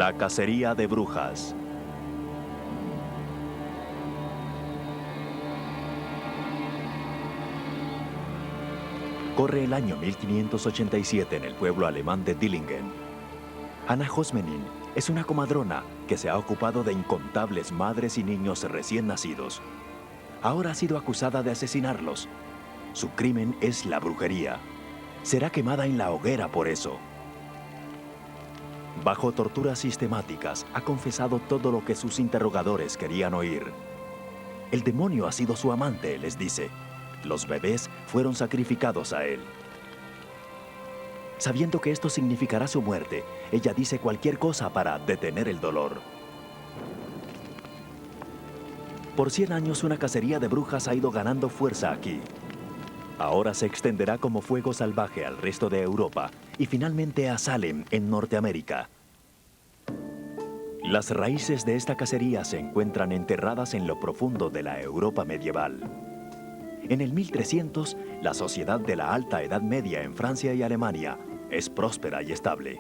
La cacería de brujas. Corre el año 1587 en el pueblo alemán de Dillingen. Anna Hosmenin es una comadrona que se ha ocupado de incontables madres y niños recién nacidos. Ahora ha sido acusada de asesinarlos. Su crimen es la brujería. Será quemada en la hoguera por eso. Bajo torturas sistemáticas, ha confesado todo lo que sus interrogadores querían oír. El demonio ha sido su amante, les dice. Los bebés fueron sacrificados a él. Sabiendo que esto significará su muerte, ella dice cualquier cosa para detener el dolor. Por 100 años una cacería de brujas ha ido ganando fuerza aquí. Ahora se extenderá como fuego salvaje al resto de Europa y finalmente a Salem, en Norteamérica. Las raíces de esta cacería se encuentran enterradas en lo profundo de la Europa medieval. En el 1300, la sociedad de la Alta Edad Media en Francia y Alemania es próspera y estable.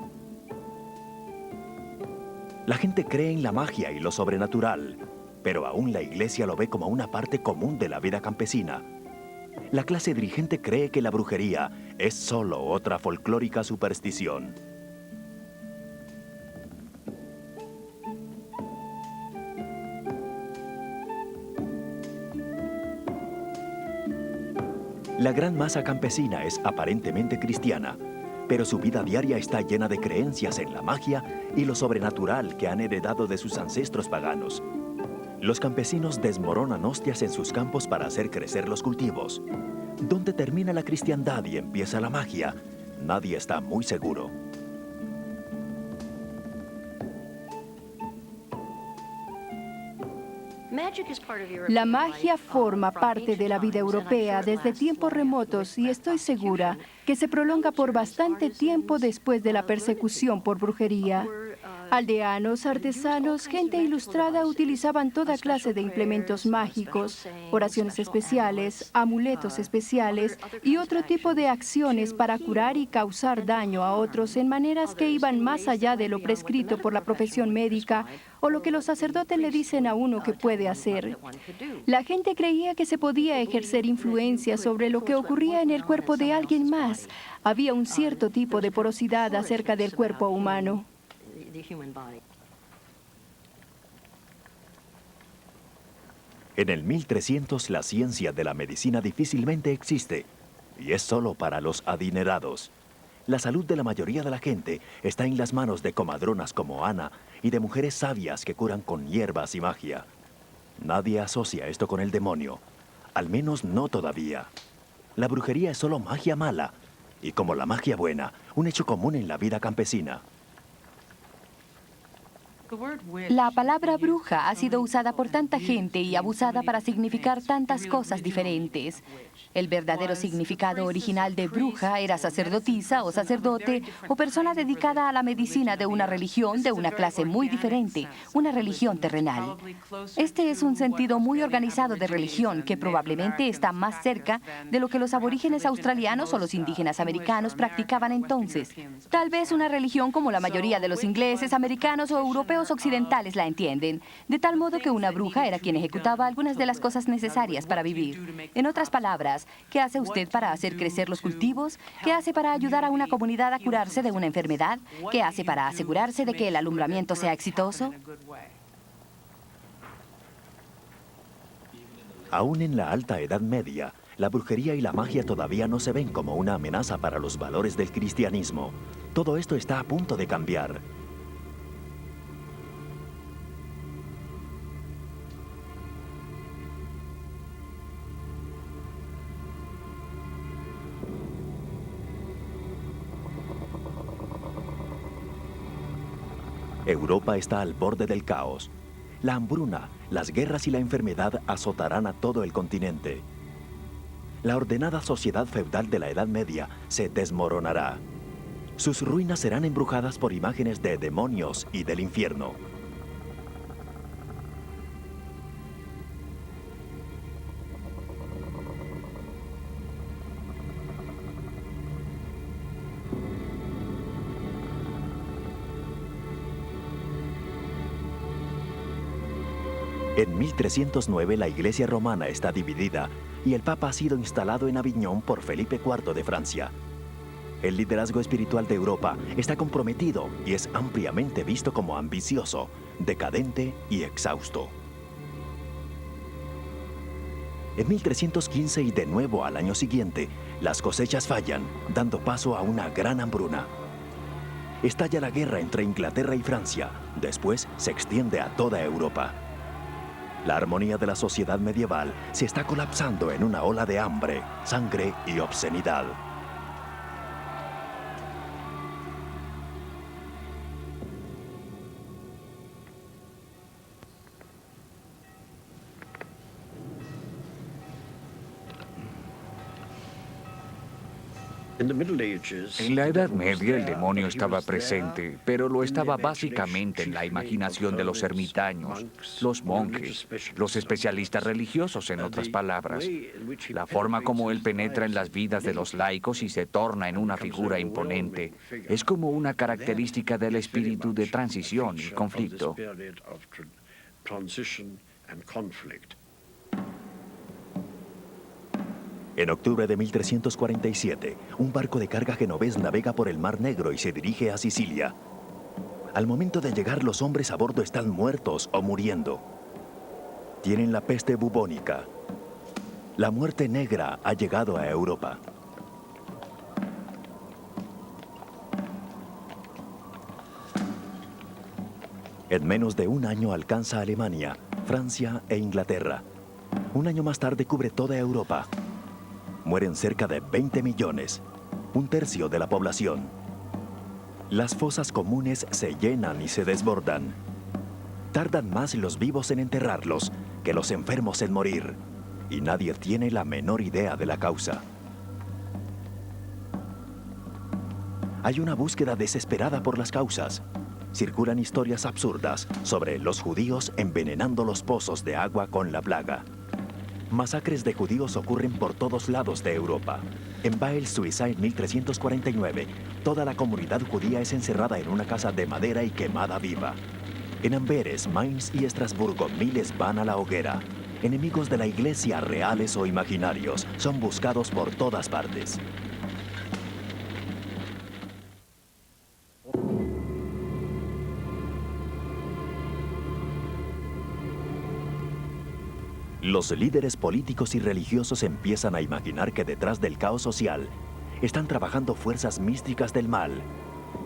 La gente cree en la magia y lo sobrenatural, pero aún la Iglesia lo ve como una parte común de la vida campesina. La clase dirigente cree que la brujería es solo otra folclórica superstición. La gran masa campesina es aparentemente cristiana, pero su vida diaria está llena de creencias en la magia y lo sobrenatural que han heredado de sus ancestros paganos. Los campesinos desmoronan hostias en sus campos para hacer crecer los cultivos. ¿Dónde termina la cristiandad y empieza la magia? Nadie está muy seguro. La magia forma parte de la vida europea desde tiempos remotos y estoy segura que se prolonga por bastante tiempo después de la persecución por brujería. Aldeanos, artesanos, gente ilustrada utilizaban toda clase de implementos mágicos, oraciones especiales, amuletos especiales y otro tipo de acciones para curar y causar daño a otros en maneras que iban más allá de lo prescrito por la profesión médica o lo que los sacerdotes le dicen a uno que puede hacer. La gente creía que se podía ejercer influencia sobre lo que ocurría en el cuerpo de alguien más. Había un cierto tipo de porosidad acerca del cuerpo humano. En el 1300 la ciencia de la medicina difícilmente existe y es solo para los adinerados. La salud de la mayoría de la gente está en las manos de comadronas como Ana y de mujeres sabias que curan con hierbas y magia. Nadie asocia esto con el demonio, al menos no todavía. La brujería es solo magia mala y como la magia buena, un hecho común en la vida campesina. La palabra bruja ha sido usada por tanta gente y abusada para significar tantas cosas diferentes. El verdadero significado original de bruja era sacerdotisa o sacerdote o persona dedicada a la medicina de una religión de una clase muy diferente, una religión terrenal. Este es un sentido muy organizado de religión que probablemente está más cerca de lo que los aborígenes australianos o los indígenas americanos practicaban entonces. Tal vez una religión como la mayoría de los ingleses, americanos o europeos occidentales la entienden, de tal modo que una bruja era quien ejecutaba algunas de las cosas necesarias para vivir. En otras palabras, ¿qué hace usted para hacer crecer los cultivos? ¿Qué hace para ayudar a una comunidad a curarse de una enfermedad? ¿Qué hace para asegurarse de que el alumbramiento sea exitoso? Aún en la Alta Edad Media, la brujería y la magia todavía no se ven como una amenaza para los valores del cristianismo. Todo esto está a punto de cambiar. Europa está al borde del caos. La hambruna, las guerras y la enfermedad azotarán a todo el continente. La ordenada sociedad feudal de la Edad Media se desmoronará. Sus ruinas serán embrujadas por imágenes de demonios y del infierno. En 1309 la Iglesia romana está dividida y el Papa ha sido instalado en Aviñón por Felipe IV de Francia. El liderazgo espiritual de Europa está comprometido y es ampliamente visto como ambicioso, decadente y exhausto. En 1315 y de nuevo al año siguiente, las cosechas fallan, dando paso a una gran hambruna. Estalla la guerra entre Inglaterra y Francia, después se extiende a toda Europa. La armonía de la sociedad medieval se está colapsando en una ola de hambre, sangre y obscenidad. En la Edad Media el demonio estaba presente, pero lo estaba básicamente en la imaginación de los ermitaños, los monjes, los especialistas religiosos, en otras palabras. La forma como él penetra en las vidas de los laicos y se torna en una figura imponente es como una característica del espíritu de transición y conflicto. En octubre de 1347, un barco de carga genovés navega por el Mar Negro y se dirige a Sicilia. Al momento de llegar, los hombres a bordo están muertos o muriendo. Tienen la peste bubónica. La muerte negra ha llegado a Europa. En menos de un año alcanza Alemania, Francia e Inglaterra. Un año más tarde cubre toda Europa. Mueren cerca de 20 millones, un tercio de la población. Las fosas comunes se llenan y se desbordan. Tardan más los vivos en enterrarlos que los enfermos en morir, y nadie tiene la menor idea de la causa. Hay una búsqueda desesperada por las causas. Circulan historias absurdas sobre los judíos envenenando los pozos de agua con la plaga. Masacres de judíos ocurren por todos lados de Europa. En Bael, Suiza, en 1349, toda la comunidad judía es encerrada en una casa de madera y quemada viva. En Amberes, Mainz y Estrasburgo, miles van a la hoguera. Enemigos de la iglesia, reales o imaginarios, son buscados por todas partes. Los líderes políticos y religiosos empiezan a imaginar que detrás del caos social están trabajando fuerzas místicas del mal,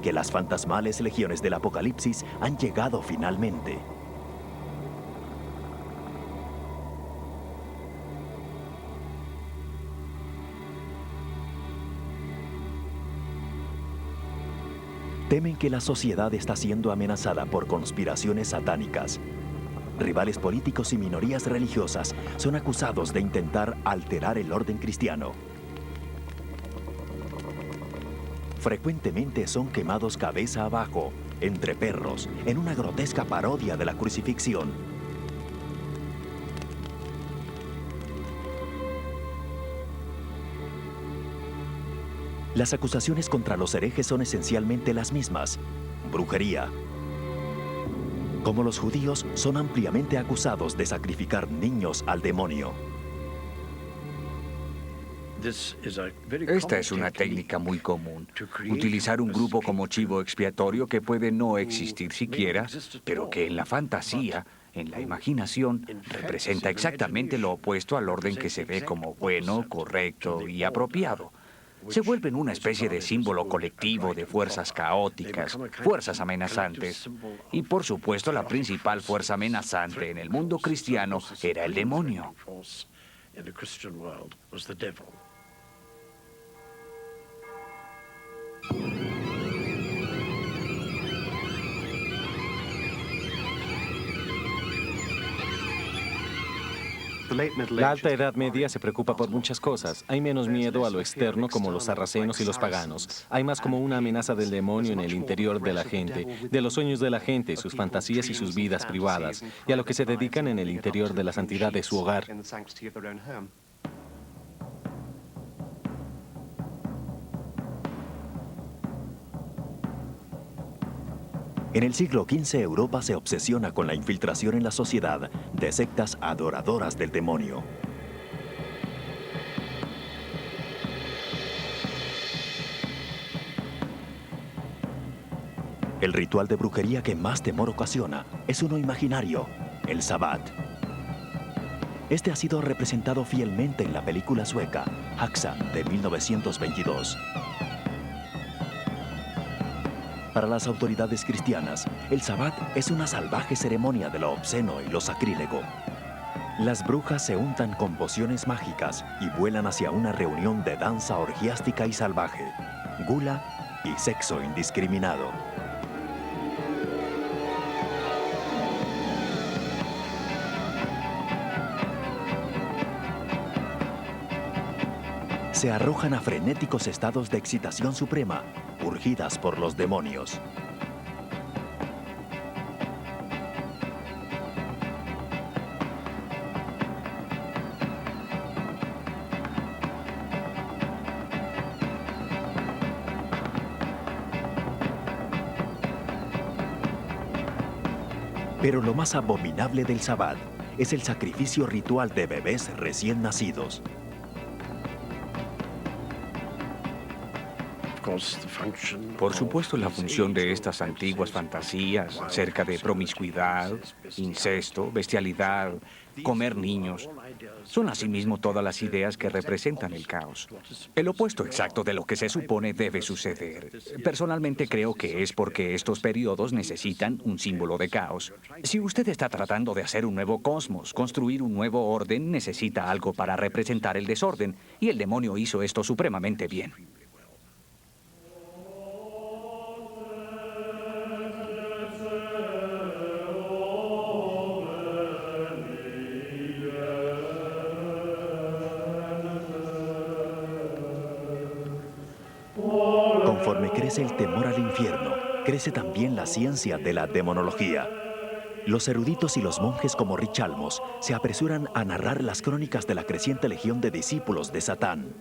que las fantasmales legiones del Apocalipsis han llegado finalmente. Temen que la sociedad está siendo amenazada por conspiraciones satánicas. Rivales políticos y minorías religiosas son acusados de intentar alterar el orden cristiano. Frecuentemente son quemados cabeza abajo, entre perros, en una grotesca parodia de la crucifixión. Las acusaciones contra los herejes son esencialmente las mismas: brujería. Como los judíos, son ampliamente acusados de sacrificar niños al demonio. Esta es una técnica muy común. Utilizar un grupo como chivo expiatorio que puede no existir siquiera, pero que en la fantasía, en la imaginación, representa exactamente lo opuesto al orden que se ve como bueno, correcto y apropiado. Se vuelven una especie de símbolo colectivo de fuerzas caóticas, fuerzas amenazantes. Y por supuesto, la principal fuerza amenazante en el mundo cristiano era el demonio. La Alta Edad Media se preocupa por muchas cosas. Hay menos miedo a lo externo, como los sarracenos y los paganos. Hay más como una amenaza del demonio en el interior de la gente, de los sueños de la gente, sus fantasías y sus vidas privadas, y a lo que se dedican en el interior de la santidad de su hogar. En el siglo XV, Europa se obsesiona con la infiltración en la sociedad de sectas adoradoras del demonio. El ritual de brujería que más temor ocasiona es uno imaginario, el Sabbat. Este ha sido representado fielmente en la película sueca Häxan de 1922. Para las autoridades cristianas, el Sabbat es una salvaje ceremonia de lo obsceno y lo sacrílego. Las brujas se untan con pociones mágicas y vuelan hacia una reunión de danza orgiástica y salvaje, gula y sexo indiscriminado. Se arrojan a frenéticos estados de excitación suprema, urgidas por los demonios. Pero lo más abominable del Sabbat es el sacrificio ritual de bebés recién nacidos. Por supuesto, la función de estas antiguas fantasías acerca de promiscuidad, incesto, bestialidad, comer niños, son asimismo todas las ideas que representan el caos. El opuesto exacto de lo que se supone debe suceder. Personalmente creo que es porque estos periodos necesitan un símbolo de caos. Si usted está tratando de hacer un nuevo cosmos, construir un nuevo orden, necesita algo para representar el desorden, y el demonio hizo esto supremamente bien. Conforme crece el temor al infierno, crece también la ciencia de la demonología. Los eruditos y los monjes como Richalmos se apresuran a narrar las crónicas de la creciente legión de discípulos de Satán.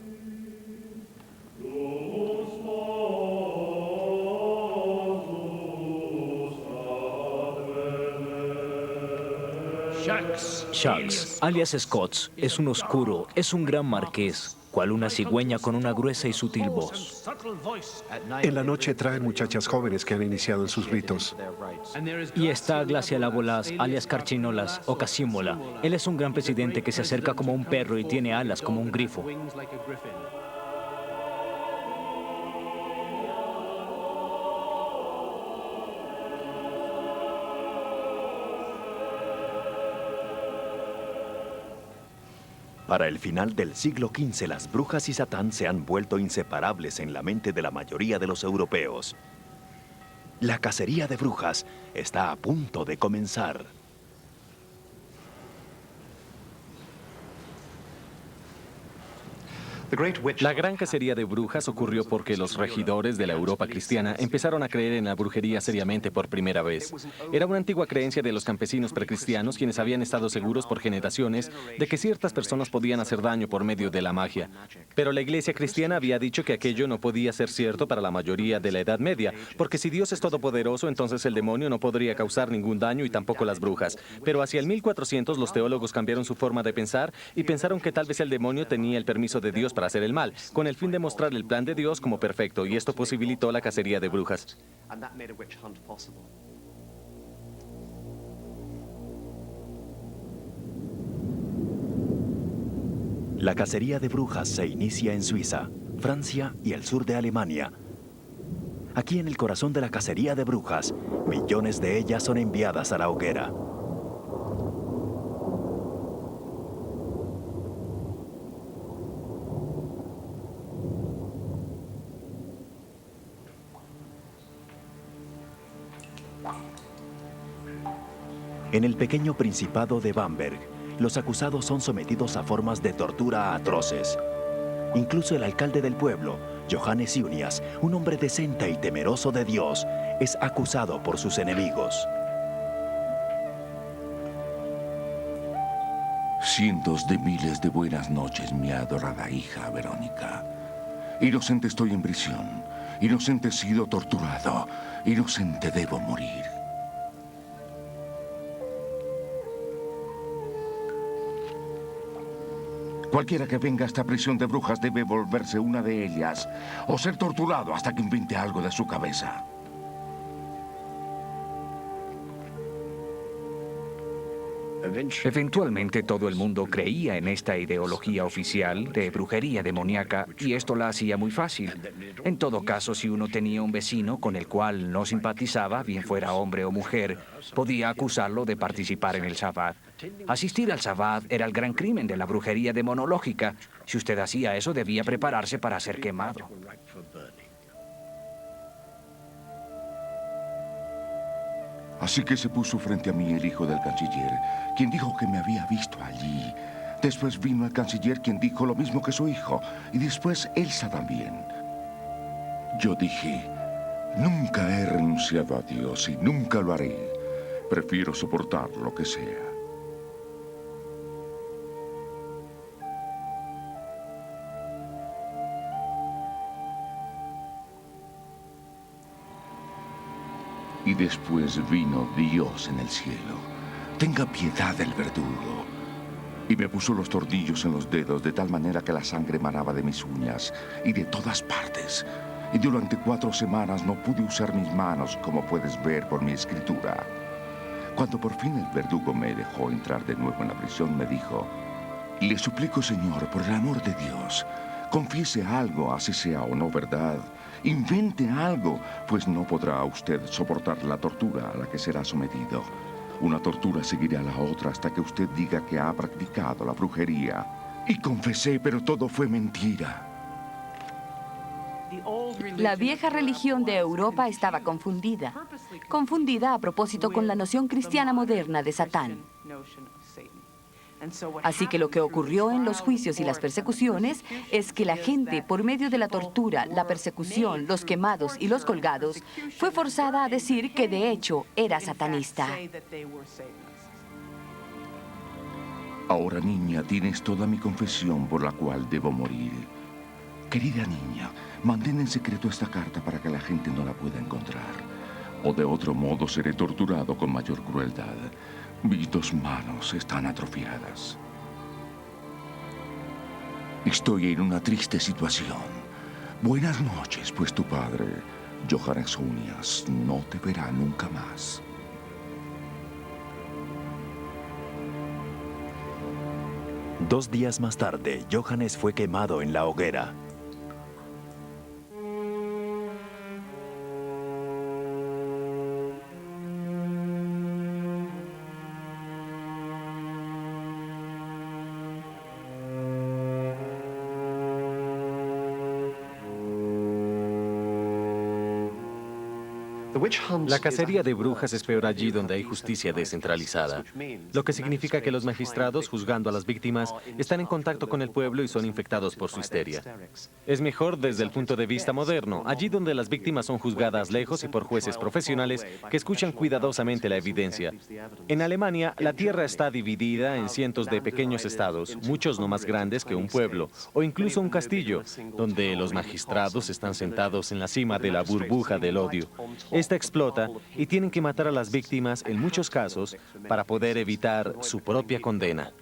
Shax, alias Scots, es un oscuro, es un gran marqués, cual una cigüeña con una gruesa y sutil voz. En la noche traen muchachas jóvenes que han iniciado en sus ritos. Y está Glacialábolas, alias Carchinolas o Casímola. Él es un gran presidente que se acerca como un perro y tiene alas como un grifo. Para el final del siglo XV, las brujas y Satán se han vuelto inseparables en la mente de la mayoría de los europeos. La cacería de brujas está a punto de comenzar. La gran cacería de brujas ocurrió porque los regidores de la Europa cristiana empezaron a creer en la brujería seriamente por primera vez. Era una antigua creencia de los campesinos precristianos, quienes habían estado seguros por generaciones de que ciertas personas podían hacer daño por medio de la magia. Pero la iglesia cristiana había dicho que aquello no podía ser cierto para la mayoría de la Edad Media, porque si Dios es todopoderoso, entonces el demonio no podría causar ningún daño y tampoco las brujas. Pero hacia el 1400 los teólogos cambiaron su forma de pensar y pensaron que tal vez el demonio tenía el permiso de Dios para hacer el mal, con el fin de mostrar el plan de Dios como perfecto, y esto posibilitó la cacería de brujas. La cacería de brujas se inicia en Suiza, Francia y el sur de Alemania. Aquí en el corazón de la cacería de brujas, millones de ellas son enviadas a la hoguera. En el pequeño principado de Bamberg, los acusados son sometidos a formas de tortura atroces. Incluso el alcalde del pueblo, Johannes Junias, un hombre decente y temeroso de Dios, es acusado por sus enemigos. Cientos de miles de buenas noches, mi adorada hija Verónica. Inocente estoy en prisión. Inocente he sido torturado. Inocente debo morir. Cualquiera que venga a esta prisión de brujas debe volverse una de ellas o ser torturado hasta que invente algo de su cabeza. Eventualmente todo el mundo creía en esta ideología oficial de brujería demoníaca y esto la hacía muy fácil. En todo caso, si uno tenía un vecino con el cual no simpatizaba, bien fuera hombre o mujer, podía acusarlo de participar en el Sabbat. Asistir al Sabbat era el gran crimen de la brujería demonológica. Si usted hacía eso, debía prepararse para ser quemado. Así que se puso frente a mí el hijo del canciller, quien dijo que me había visto allí. Después vino el canciller, quien dijo lo mismo que su hijo, y después Elsa también. Yo dije, nunca he renunciado a Dios y nunca lo haré. Prefiero soportar lo que sea. Y después vino Dios en el cielo. Tenga piedad del verdugo. Y me puso los tornillos en los dedos de tal manera que la sangre manaba de mis uñas y de todas partes. Y durante 4 semanas no pude usar mis manos, como puedes ver por mi escritura. Cuando por fin el verdugo me dejó entrar de nuevo en la prisión, me dijo, le suplico, Señor, por el amor de Dios, confiese algo, así sea o no verdad. Invente algo, pues no podrá usted soportar la tortura a la que será sometido. Una tortura seguirá a la otra hasta que usted diga que ha practicado la brujería. Y confesé, pero todo fue mentira. La vieja religión de Europa estaba confundida. Confundida a propósito con la noción cristiana moderna de Satán. Así que lo que ocurrió en los juicios y las persecuciones es que la gente, por medio de la tortura, la persecución, los quemados y los colgados, fue forzada a decir que de hecho era satanista. Ahora, niña, tienes toda mi confesión por la cual debo morir. Querida niña, mantén en secreto esta carta para que la gente no la pueda encontrar. O de otro modo seré torturado con mayor crueldad. Mis 2 manos están atrofiadas. Estoy en una triste situación. Buenas noches, pues tu padre, Johannes Unias, no te verá nunca más. Dos días más tarde, Johannes fue quemado en la hoguera. La cacería de brujas es peor allí donde hay justicia descentralizada, lo que significa que los magistrados, juzgando a las víctimas, están en contacto con el pueblo y son infectados por su histeria. Es mejor desde el punto de vista moderno, allí donde las víctimas son juzgadas lejos y por jueces profesionales que escuchan cuidadosamente la evidencia. En Alemania, la tierra está dividida en cientos de pequeños estados, muchos no más grandes que un pueblo, o incluso un castillo, donde los magistrados están sentados en la cima de la burbuja del odio. Esta explota y tienen que matar a las víctimas en muchos casos para poder evitar su propia condena.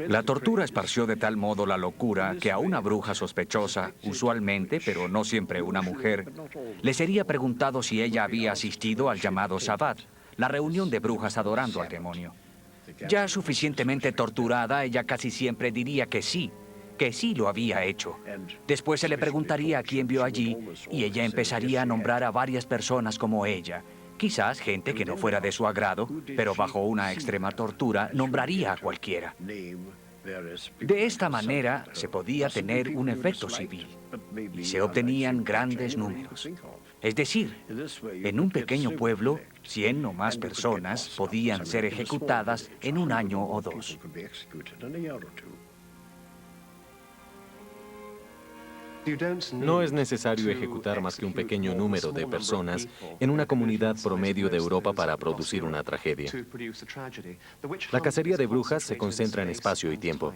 La tortura esparció de tal modo la locura que a una bruja sospechosa, usualmente, pero no siempre una mujer, le sería preguntado si ella había asistido al llamado Sabbat, la reunión de brujas adorando al demonio. Ya suficientemente torturada, ella casi siempre diría que sí lo había hecho. Después se le preguntaría a quién vio allí y ella empezaría a nombrar a varias personas como ella. Quizás gente que no fuera de su agrado, pero bajo una extrema tortura nombraría a cualquiera. De esta manera se podía tener un efecto civil y se obtenían grandes números. Es decir, en un pequeño pueblo, 100 o más personas podían ser ejecutadas en 1 año o 2. No es necesario ejecutar más que un pequeño número de personas en una comunidad promedio de Europa para producir una tragedia. La cacería de brujas se concentra en espacio y tiempo.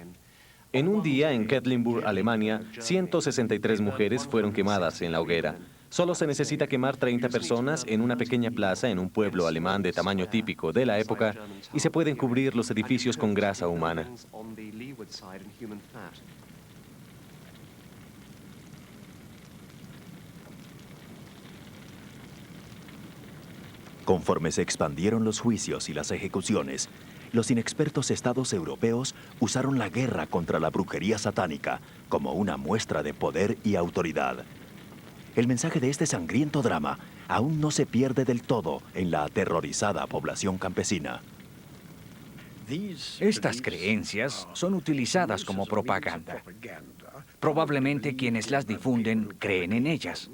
En un día en Quedlinburg, Alemania, 163 mujeres fueron quemadas en la hoguera. Solo se necesita quemar 30 personas en una pequeña plaza en un pueblo alemán de tamaño típico de la época y se pueden cubrir los edificios con grasa humana. Conforme se expandieron los juicios y las ejecuciones, los inexpertos estados europeos usaron la guerra contra la brujería satánica como una muestra de poder y autoridad. El mensaje de este sangriento drama aún no se pierde del todo en la aterrorizada población campesina. Estas creencias son utilizadas como propaganda. Probablemente quienes las difunden creen en ellas.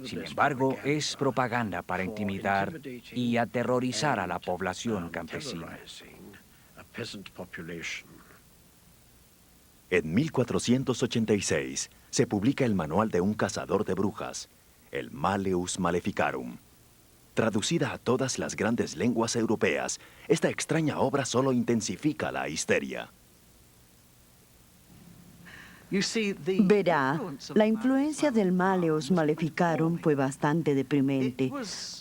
Sin embargo, es propaganda para intimidar y aterrorizar a la población campesina. En 1486 se publica el manual de un cazador de brujas, el Malleus Maleficarum. Traducida a todas las grandes lenguas europeas, esta extraña obra solo intensifica la histeria. Verá, la influencia del Malleus Maleficarum fue bastante deprimente.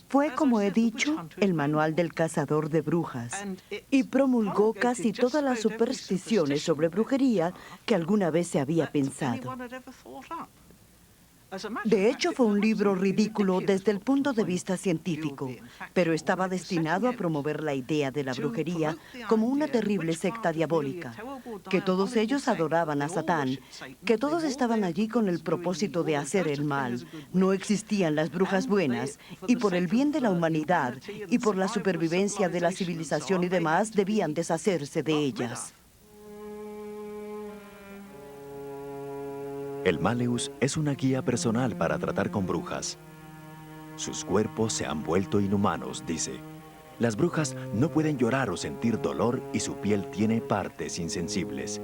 Fue, como he dicho, el manual del cazador de brujas y promulgó casi todas las supersticiones sobre brujería que alguna vez se había pensado. De hecho, fue un libro ridículo desde el punto de vista científico, pero estaba destinado a promover la idea de la brujería como una terrible secta diabólica, que todos ellos adoraban a Satán, que todos estaban allí con el propósito de hacer el mal. No existían las brujas buenas, y por el bien de la humanidad y por la supervivencia de la civilización y demás, debían deshacerse de ellas. El Malleus es una guía personal para tratar con brujas. Sus cuerpos se han vuelto inhumanos, dice. Las brujas no pueden llorar o sentir dolor y su piel tiene partes insensibles.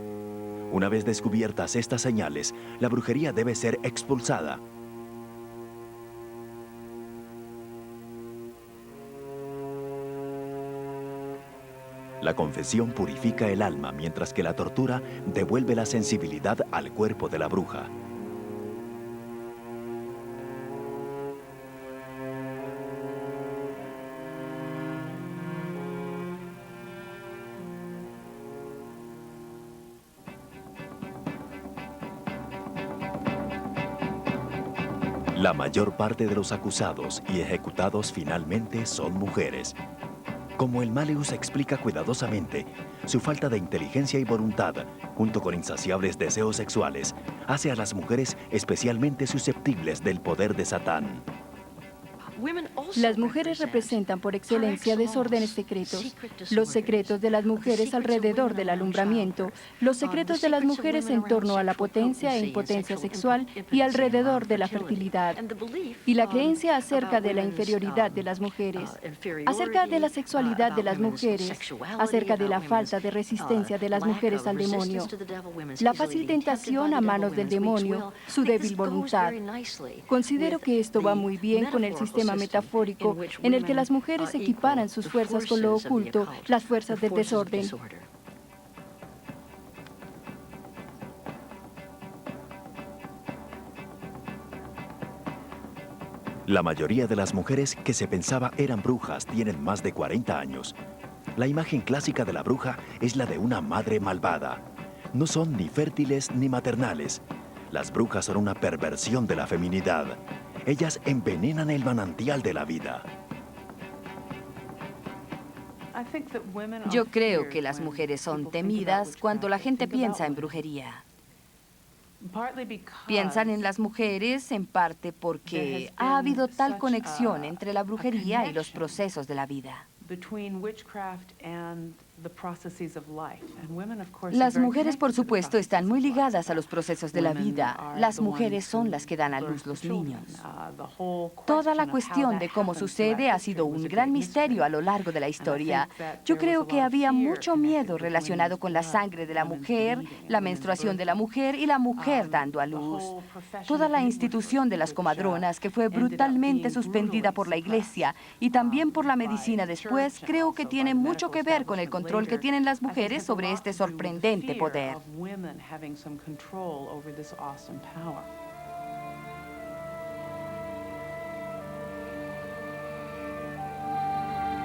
Una vez descubiertas estas señales, la brujería debe ser expulsada. La confesión purifica el alma, mientras que la tortura devuelve la sensibilidad al cuerpo de la bruja. La mayor parte de los acusados y ejecutados finalmente son mujeres. Como el Malleus explica cuidadosamente, su falta de inteligencia y voluntad, junto con insaciables deseos sexuales, hace a las mujeres especialmente susceptibles del poder de Satán. Las mujeres representan por excelencia desórdenes secretos. Los secretos de las mujeres alrededor del alumbramiento, los secretos de las mujeres en torno a la potencia e impotencia sexual y alrededor de la fertilidad. Y la creencia acerca de la inferioridad de las mujeres, acerca de la sexualidad de las mujeres, acerca de la falta de resistencia de las mujeres al demonio, la fácil tentación a manos del demonio, su débil voluntad. Considero que esto va muy bien con el sistema metafórico en el que las mujeres equiparan sus fuerzas con lo oculto, las fuerzas del desorden. La mayoría de las mujeres que se pensaba eran brujas tienen más de 40 años. La imagen clásica de la bruja es la de una madre malvada. No son ni fértiles ni maternales. Las brujas son una perversión de la feminidad. Ellas envenenan el manantial de la vida. Yo creo que las mujeres son temidas cuando la gente piensa en brujería. Piensan en las mujeres en parte porque ha habido tal conexión entre la brujería y los procesos de la vida. Las mujeres, por supuesto, están muy ligadas a los procesos de la vida. Las mujeres son las que dan a luz los niños. Toda la cuestión de cómo sucede ha sido un gran misterio a lo largo de la historia. Yo creo que había mucho miedo relacionado con la sangre de la mujer, la menstruación de la mujer y la mujer dando a luz. Toda la institución de las comadronas, que fue brutalmente suspendida por la Iglesia y también por la medicina después, creo que tiene mucho que ver con el control que tienen las mujeres sobre este sorprendente poder.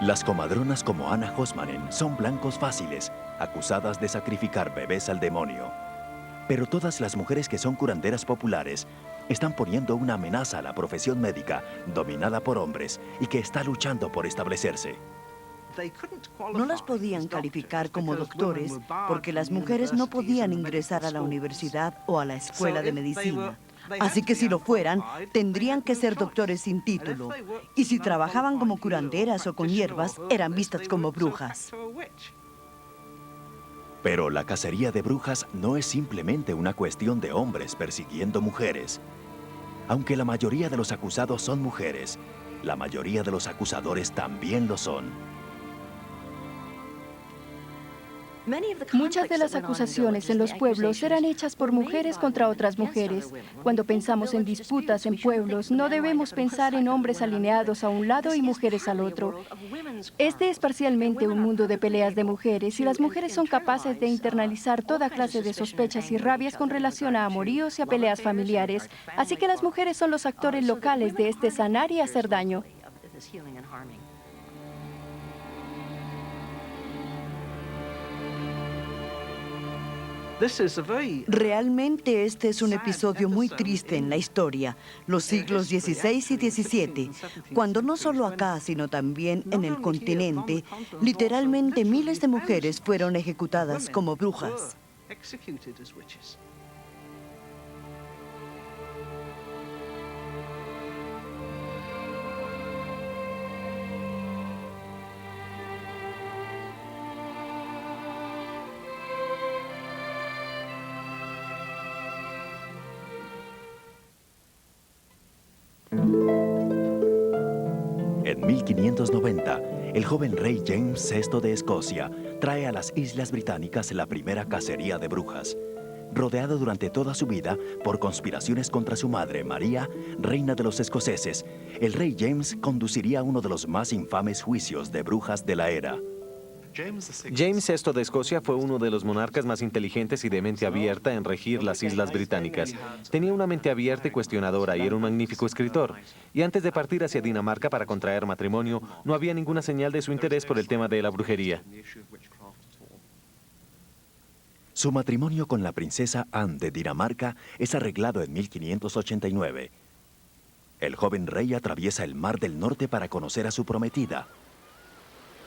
Las comadronas como Anna Hosmanen son blancos fáciles, acusadas de sacrificar bebés al demonio. Pero todas las mujeres que son curanderas populares están poniendo una amenaza a la profesión médica, dominada por hombres, y que está luchando por establecerse. No las podían calificar como doctores porque las mujeres no podían ingresar a la universidad o a la escuela de medicina. Así que si lo fueran, tendrían que ser doctores sin título. Y si trabajaban como curanderas o con hierbas, eran vistas como brujas. Pero la cacería de brujas no es simplemente una cuestión de hombres persiguiendo mujeres. Aunque la mayoría de los acusados son mujeres, la mayoría de los acusadores también lo son. Muchas de las acusaciones en los pueblos eran hechas por mujeres contra otras mujeres. Cuando pensamos en disputas en pueblos, no debemos pensar en hombres alineados a un lado y mujeres al otro. Este es parcialmente un mundo de peleas de mujeres y las mujeres son capaces de internalizar toda clase de sospechas y rabias con relación a amoríos y a peleas familiares. Así que las mujeres son los actores locales de este sanar y hacer daño. Realmente este es un episodio muy triste en la historia, los siglos XVI y XVII, cuando no solo acá, sino también en el continente, literalmente miles de mujeres fueron ejecutadas como brujas. En 1590, el joven rey James VI de Escocia trae a las Islas Británicas la primera cacería de brujas. Rodeado durante toda su vida por conspiraciones contra su madre, María, reina de los escoceses, el rey James conduciría uno de los más infames juicios de brujas de la era. James VI de Escocia fue uno de los monarcas más inteligentes y de mente abierta en regir las Islas Británicas. Tenía una mente abierta y cuestionadora y era un magnífico escritor. Y antes de partir hacia Dinamarca para contraer matrimonio, no había ninguna señal de su interés por el tema de la brujería. Su matrimonio con la princesa Anne de Dinamarca es arreglado en 1589. El joven rey atraviesa el Mar del Norte para conocer a su prometida.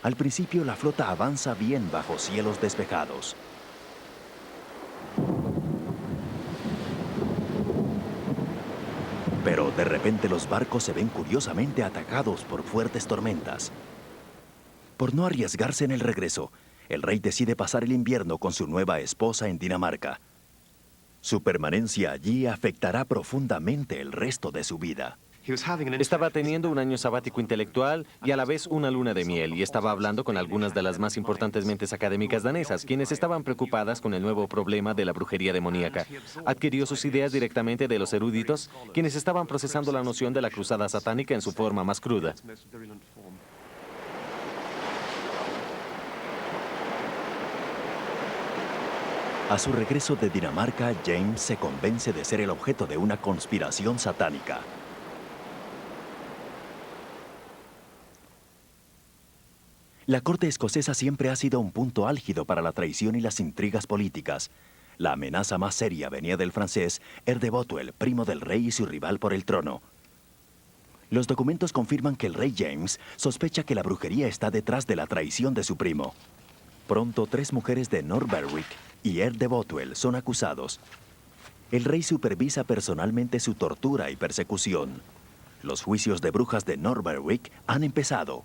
Al principio, la flota avanza bien bajo cielos despejados. Pero de repente los barcos se ven curiosamente atacados por fuertes tormentas. Por no arriesgarse en el regreso, el rey decide pasar el invierno con su nueva esposa en Dinamarca. Su permanencia allí afectará profundamente el resto de su vida. Estaba teniendo un año sabático intelectual y a la vez una luna de miel, y estaba hablando con algunas de las más importantes mentes académicas danesas, quienes estaban preocupadas con el nuevo problema de la brujería demoníaca. Adquirió sus ideas directamente de los eruditos, quienes estaban procesando la noción de la cruzada satánica en su forma más cruda. A su regreso de Dinamarca, James se convence de ser el objeto de una conspiración satánica. La corte escocesa siempre ha sido un punto álgido para la traición y las intrigas políticas. La amenaza más seria venía del francés Earl de Bothwell, primo del rey y su rival por el trono. Los documentos confirman que el rey James sospecha que la brujería está detrás de la traición de su primo. Pronto, 3 mujeres de North Berwick y Earl de Bothwell son acusados. El rey supervisa personalmente su tortura y persecución. Los juicios de brujas de North Berwick han empezado.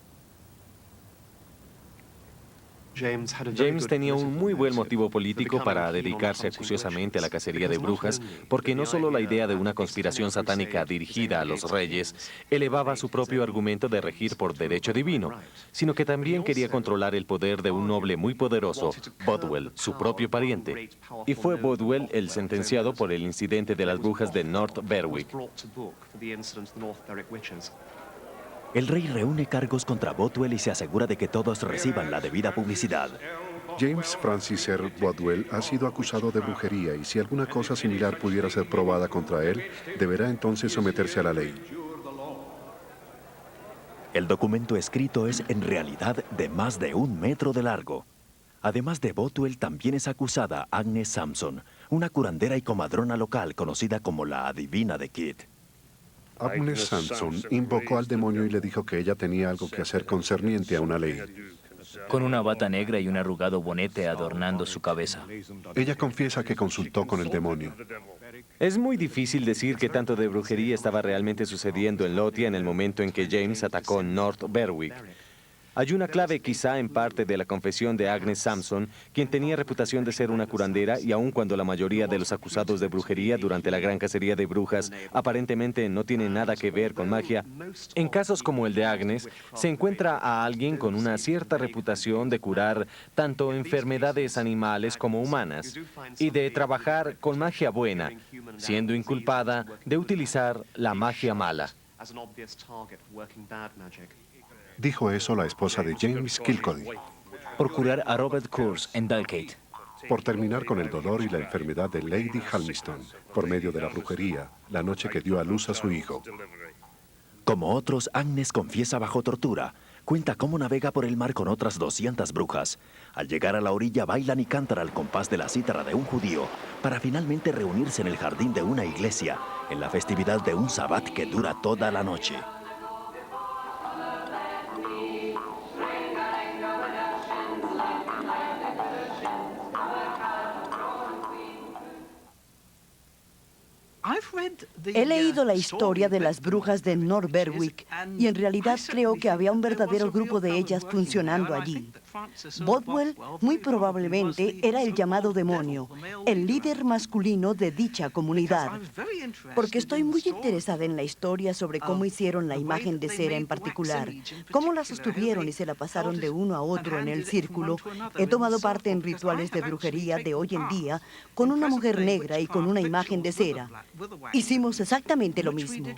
James tenía un muy buen motivo político para dedicarse acuciosamente a la cacería de brujas, porque no solo la idea de una conspiración satánica dirigida a los reyes elevaba su propio argumento de regir por derecho divino, sino que también quería controlar el poder de un noble muy poderoso, Bothwell, su propio pariente. Y fue Bothwell el sentenciado por el incidente de las brujas de North Berwick. El rey reúne cargos contra Bothwell y se asegura de que todos reciban la debida publicidad. James Francis R. Bothwell ha sido acusado de brujería y si alguna cosa similar pudiera ser probada contra él, deberá entonces someterse a la ley. El documento escrito es en realidad de más de 1 metro de largo. Además de Bothwell, también es acusada Agnes Sampson, una curandera y comadrona local conocida como la adivina de Kidd. Agnes Sampson invocó al demonio y le dijo que ella tenía algo que hacer concerniente a una ley. Con una bata negra y un arrugado bonete adornando su cabeza. Ella confiesa que consultó con el demonio. Es muy difícil decir qué tanto de brujería estaba realmente sucediendo en Lothian en el momento en que James atacó North Berwick. Hay una clave quizá en parte de la confesión de Agnes Sampson, quien tenía reputación de ser una curandera y aun cuando la mayoría de los acusados de brujería durante la gran cacería de brujas aparentemente no tienen nada que ver con magia, en casos como el de Agnes se encuentra a alguien con una cierta reputación de curar tanto enfermedades animales como humanas y de trabajar con magia buena, siendo inculpada de utilizar la magia mala. Dijo eso la esposa de James Kilcody. Por curar a Robert Kurz en Dalkeith. Por terminar con el dolor y la enfermedad de Lady Halmiston, por medio de la brujería, la noche que dio a luz a su hijo. Como otros, Agnes confiesa bajo tortura. Cuenta cómo navega por el mar con otras 200 brujas. Al llegar a la orilla bailan y cantan al compás de la cítara de un judío, para finalmente reunirse en el jardín de una iglesia, en la festividad de un sabbat que dura toda la noche. He leído la historia de las brujas de North Berwick y en realidad creo que había un verdadero grupo de ellas funcionando allí. Bothwell muy probablemente era el llamado demonio, el líder masculino de dicha comunidad. Porque estoy muy interesada en la historia sobre cómo hicieron la imagen de cera en particular, cómo la sostuvieron y se la pasaron de uno a otro en el círculo. He tomado parte en rituales de brujería de hoy en día con una mujer negra y con una imagen de cera. Hicimos exactamente lo mismo.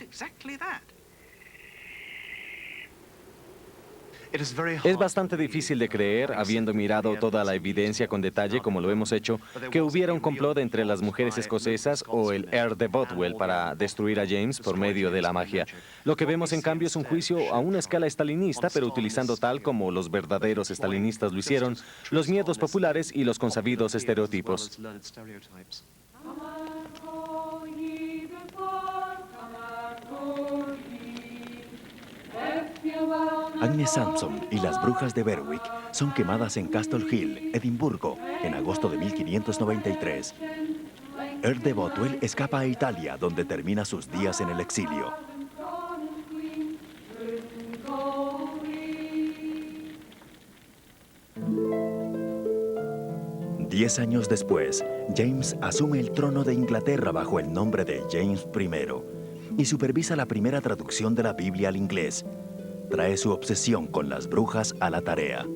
Es bastante difícil de creer, habiendo mirado toda la evidencia con detalle como lo hemos hecho, que hubiera un complot entre las mujeres escocesas o el Earl de Bothwell para destruir a James por medio de la magia. Lo que vemos en cambio es un juicio a una escala estalinista, pero utilizando tal como los verdaderos estalinistas lo hicieron, los miedos populares y los consabidos estereotipos. Agnes Sampson y las brujas de Berwick son quemadas en Castle Hill, Edimburgo, en agosto de 1593. Earl de Bothwell escapa a Italia, donde termina sus días en el exilio. Diez años después, James asume el trono de Inglaterra bajo el nombre de James I y supervisa la primera traducción de la Biblia al inglés. Trae su obsesión con las brujas a la tarea.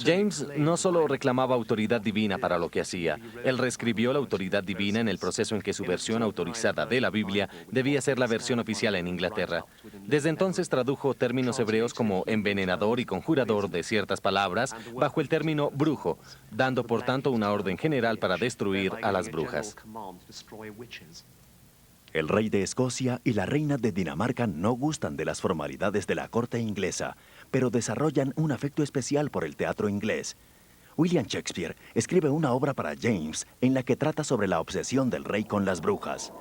James no solo reclamaba autoridad divina para lo que hacía, él reescribió la autoridad divina en el proceso en que su versión autorizada de la Biblia debía ser la versión oficial en Inglaterra. Desde entonces tradujo términos hebreos como envenenador y conjurador de ciertas palabras bajo el término brujo, dando por tanto una orden general para destruir a las brujas. El rey de Escocia y la reina de Dinamarca no gustan de las formalidades de la corte inglesa, pero desarrollan un afecto especial por el teatro inglés. William Shakespeare escribe una obra para James en la que trata sobre la obsesión del rey con las brujas.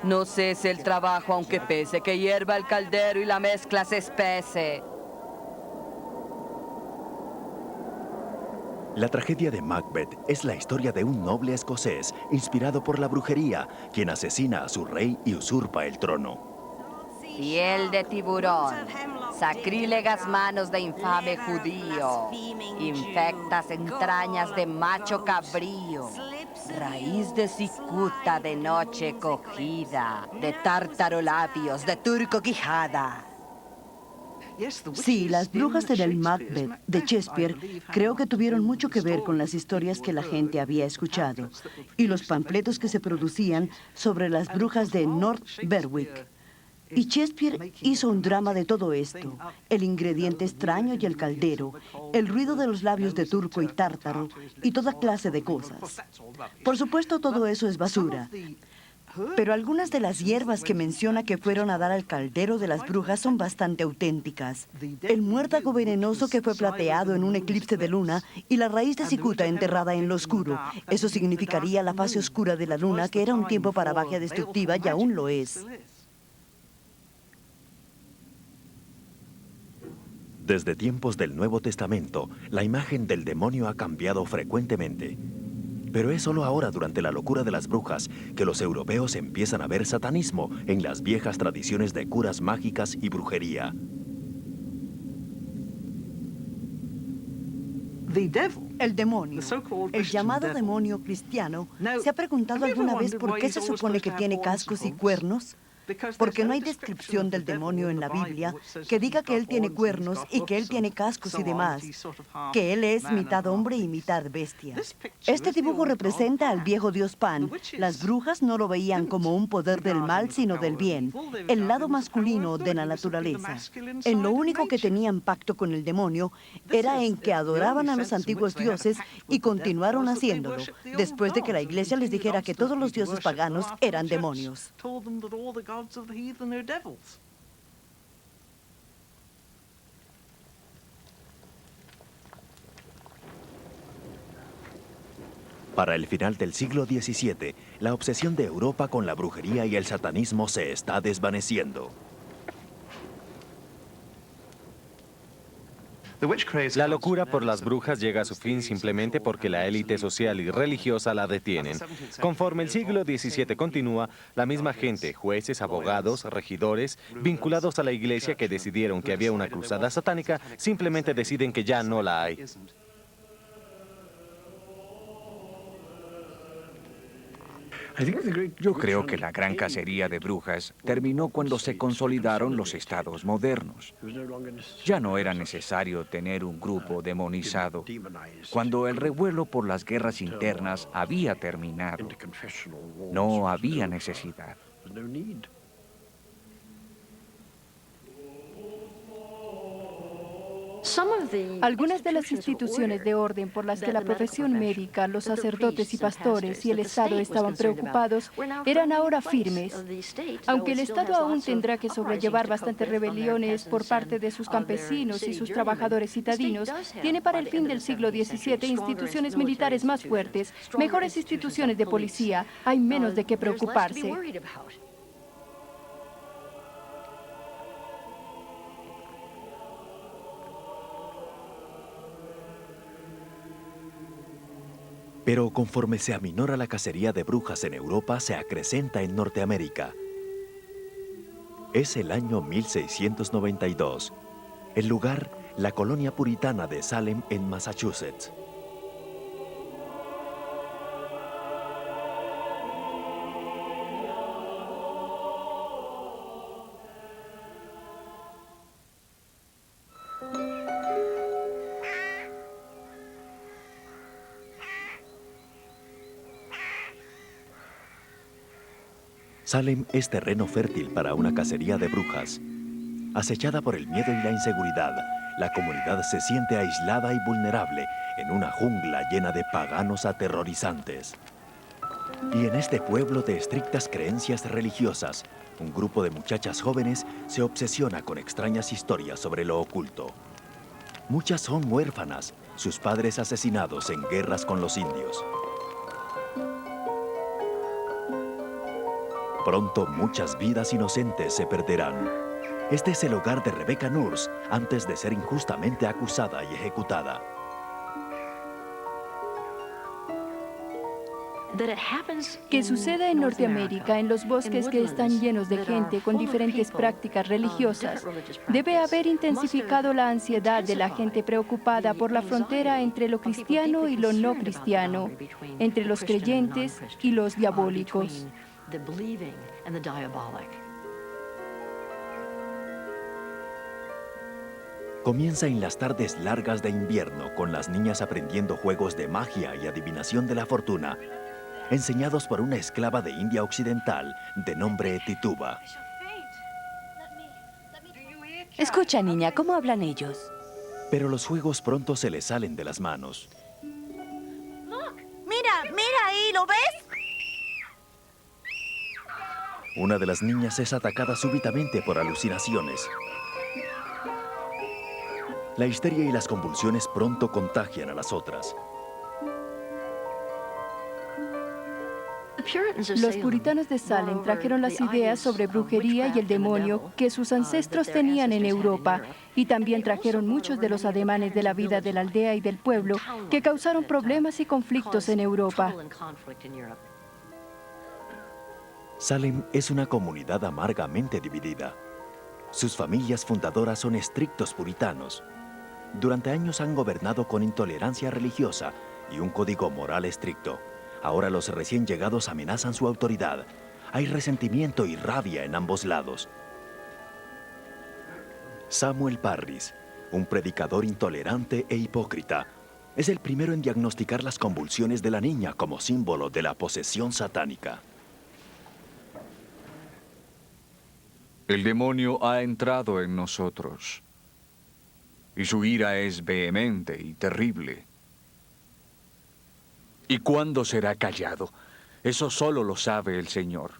No cese el trabajo aunque pese, que hierva el caldero y la mezcla se espese. La tragedia de Macbeth es la historia de un noble escocés inspirado por la brujería, quien asesina a su rey y usurpa el trono. piel de tiburón, sacrílegas manos de infame judío, infectas entrañas de macho cabrío, raíz de cicuta de noche cogida, de tártaro labios, de turco quijada. Sí, las brujas en el Macbeth de Shakespeare creo que tuvieron mucho que ver con las historias que la gente había escuchado y los panfletos que se producían sobre las brujas de North Berwick. Y Shakespeare hizo un drama de todo esto, el ingrediente extraño y el caldero, el ruido de los labios de turco y tártaro y toda clase de cosas. Por supuesto, todo eso es basura. Pero algunas de las hierbas que menciona que fueron a dar al caldero de las brujas son bastante auténticas. El muérdago venenoso que fue plateado en un eclipse de luna y la raíz de cicuta enterrada en lo oscuro. Eso significaría la fase oscura de la luna, que era un tiempo para magia destructiva y aún lo es. Desde tiempos del Nuevo Testamento, la imagen del demonio ha cambiado frecuentemente. Pero es solo ahora, durante la locura de las brujas, que los europeos empiezan a ver satanismo en las viejas tradiciones de curas mágicas y brujería. El demonio, el llamado demonio cristiano, ¿se ha preguntado alguna vez por qué se supone que tiene cascos y cuernos? Porque no hay descripción del demonio en la Biblia que diga que él tiene cuernos y que él tiene cascos y demás, que él es mitad hombre y mitad bestia. Este dibujo representa al viejo dios Pan. Las brujas no lo veían como un poder del mal, sino del bien, el lado masculino de la naturaleza. En lo único que tenían pacto con el demonio era en que adoraban a los antiguos dioses y continuaron haciéndolo, después de que la iglesia les dijera que todos los dioses paganos eran demonios. Para el final del siglo XVII, la obsesión de Europa con la brujería y el satanismo se está desvaneciendo. La locura por las brujas llega a su fin simplemente porque la élite social y religiosa la detienen. Conforme el siglo XVII continúa, la misma gente, jueces, abogados, regidores, vinculados a la iglesia que decidieron que había una cruzada satánica, simplemente deciden que ya no la hay. Yo creo que la gran cacería de brujas terminó cuando se consolidaron los estados modernos. Ya no era necesario tener un grupo demonizado. Cuando el revuelo por las guerras internas había terminado, no había necesidad. Algunas de las instituciones de orden por las que la profesión médica, los sacerdotes y pastores y el Estado estaban preocupados eran ahora firmes. Aunque el Estado aún tendrá que sobrellevar bastantes rebeliones por parte de sus campesinos y sus trabajadores citadinos, tiene para el fin del siglo XVII instituciones militares más fuertes, mejores instituciones de policía, hay menos de qué preocuparse. Pero conforme se aminora la cacería de brujas en Europa, se acrecenta en Norteamérica. Es el año 1692. El lugar, la colonia puritana de Salem en Massachusetts. Salem es terreno fértil para una cacería de brujas. Acechada por el miedo y la inseguridad, la comunidad se siente aislada y vulnerable en una jungla llena de paganos aterrorizantes. Y en este pueblo de estrictas creencias religiosas, un grupo de muchachas jóvenes se obsesiona con extrañas historias sobre lo oculto. Muchas son huérfanas, sus padres asesinados en guerras con los indios. Pronto muchas vidas inocentes se perderán. Este es el hogar de Rebecca Nurse antes de ser injustamente acusada y ejecutada. Que suceda en Norteamérica, en los bosques que están llenos de gente con diferentes prácticas religiosas, debe haber intensificado la ansiedad de la gente preocupada por la frontera entre lo cristiano y lo no cristiano, entre los creyentes y los diabólicos. Comienza en las tardes largas de invierno con las niñas aprendiendo juegos de magia y adivinación de la fortuna, enseñados por una esclava de India Occidental de nombre Tituba. Escucha, niña, ¿cómo hablan ellos? Pero los juegos pronto se les salen de las manos. Mira, mira ahí, ¿lo ves? Una de las niñas es atacada súbitamente por alucinaciones. La histeria y las convulsiones pronto contagian a las otras. Los puritanos de Salem trajeron las ideas sobre brujería y el demonio que sus ancestros tenían en Europa, y también trajeron muchos de los ademanes de la vida de la aldea y del pueblo que causaron problemas y conflictos en Europa. Salem es una comunidad amargamente dividida. Sus familias fundadoras son estrictos puritanos. Durante años han gobernado con intolerancia religiosa y un código moral estricto. Ahora los recién llegados amenazan su autoridad. Hay resentimiento y rabia en ambos lados. Samuel Parris, un predicador intolerante e hipócrita, es el primero en diagnosticar las convulsiones de la niña como símbolo de la posesión satánica. El demonio ha entrado en nosotros, y su ira es vehemente y terrible. ¿Y cuándo será callado? Eso solo lo sabe el Señor.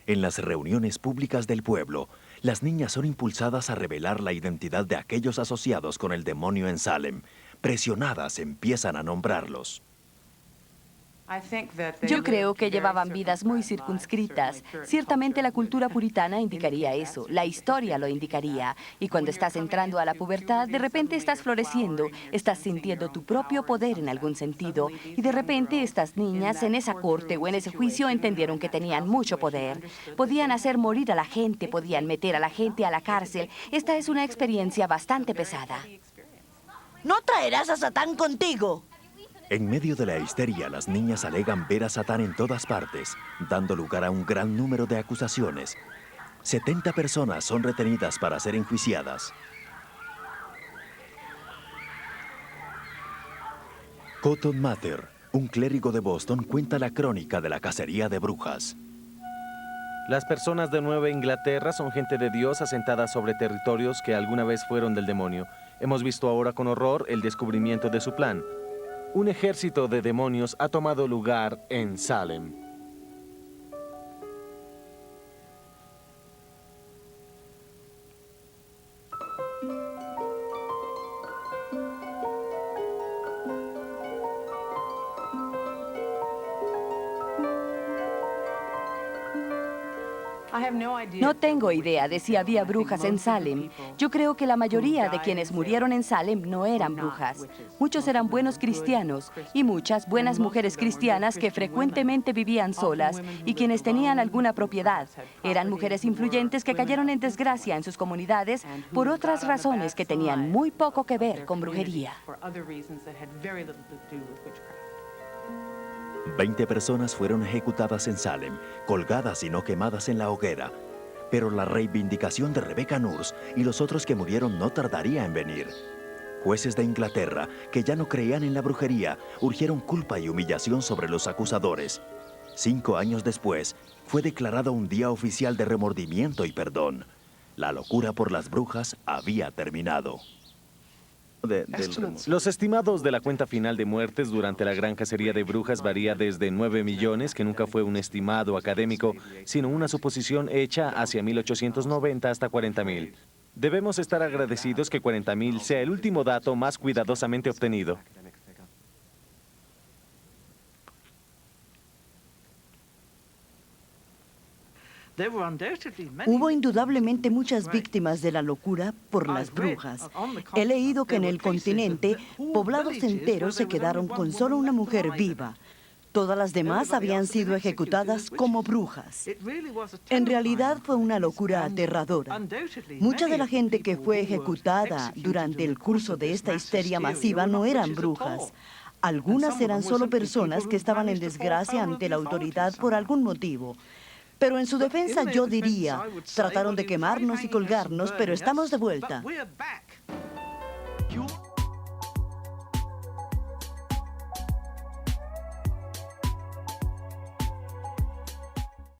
En las reuniones públicas del pueblo, las niñas son impulsadas a revelar la identidad de aquellos asociados con el demonio en Salem. Presionadas, empiezan a nombrarlos. Yo creo que llevaban vidas muy circunscritas. Ciertamente la cultura puritana indicaría eso, la historia lo indicaría. Y cuando estás entrando a la pubertad, de repente estás floreciendo, estás sintiendo tu propio poder en algún sentido. Y de repente estas niñas en esa corte o en ese juicio entendieron que tenían mucho poder. Podían hacer morir a la gente, podían meter a la gente a la cárcel. Esta es una experiencia bastante pesada. No traerás a Satán contigo. En medio de la histeria, las niñas alegan ver a Satán en todas partes, dando lugar a un gran número de acusaciones. 70 personas son retenidas para ser enjuiciadas. Cotton Mather, un clérigo de Boston, cuenta la crónica de la cacería de brujas. Las personas de Nueva Inglaterra son gente de Dios asentada sobre territorios que alguna vez fueron del demonio. Hemos visto ahora con horror el descubrimiento de su plan. Un ejército de demonios ha tomado lugar en Salem. No tengo idea de si había brujas en Salem. Yo creo que la mayoría de quienes murieron en Salem no eran brujas. Muchos eran buenos cristianos y muchas buenas mujeres cristianas que frecuentemente vivían solas y quienes tenían alguna propiedad. Eran mujeres influyentes que cayeron en desgracia en sus comunidades por otras razones que tenían muy poco que ver con brujería. 20 personas fueron ejecutadas en Salem, colgadas y no quemadas en la hoguera. Pero la reivindicación de Rebecca Nurse y los otros que murieron no tardaría en venir. Jueces de Inglaterra, que ya no creían en la brujería, urgieron culpa y humillación sobre los acusadores. 5 años después, fue declarado un día oficial de remordimiento y perdón. La locura por las brujas había terminado. Los estimados de la cuenta final de muertes durante la gran cacería de brujas varía desde 9 millones, que nunca fue un estimado académico, sino una suposición hecha hacia 1890 hasta 40,000. Debemos estar agradecidos que 40,000 sea el último dato más cuidadosamente obtenido. Hubo indudablemente muchas víctimas de la locura por las brujas. He leído que en el continente, poblados enteros se quedaron con solo una mujer viva. Todas las demás habían sido ejecutadas como brujas. En realidad fue una locura aterradora. Mucha de la gente que fue ejecutada durante el curso de esta histeria masiva no eran brujas. Algunas eran solo personas que estaban en desgracia ante la autoridad por algún motivo. Pero en su defensa yo diría, trataron de quemarnos y colgarnos, pero estamos de vuelta.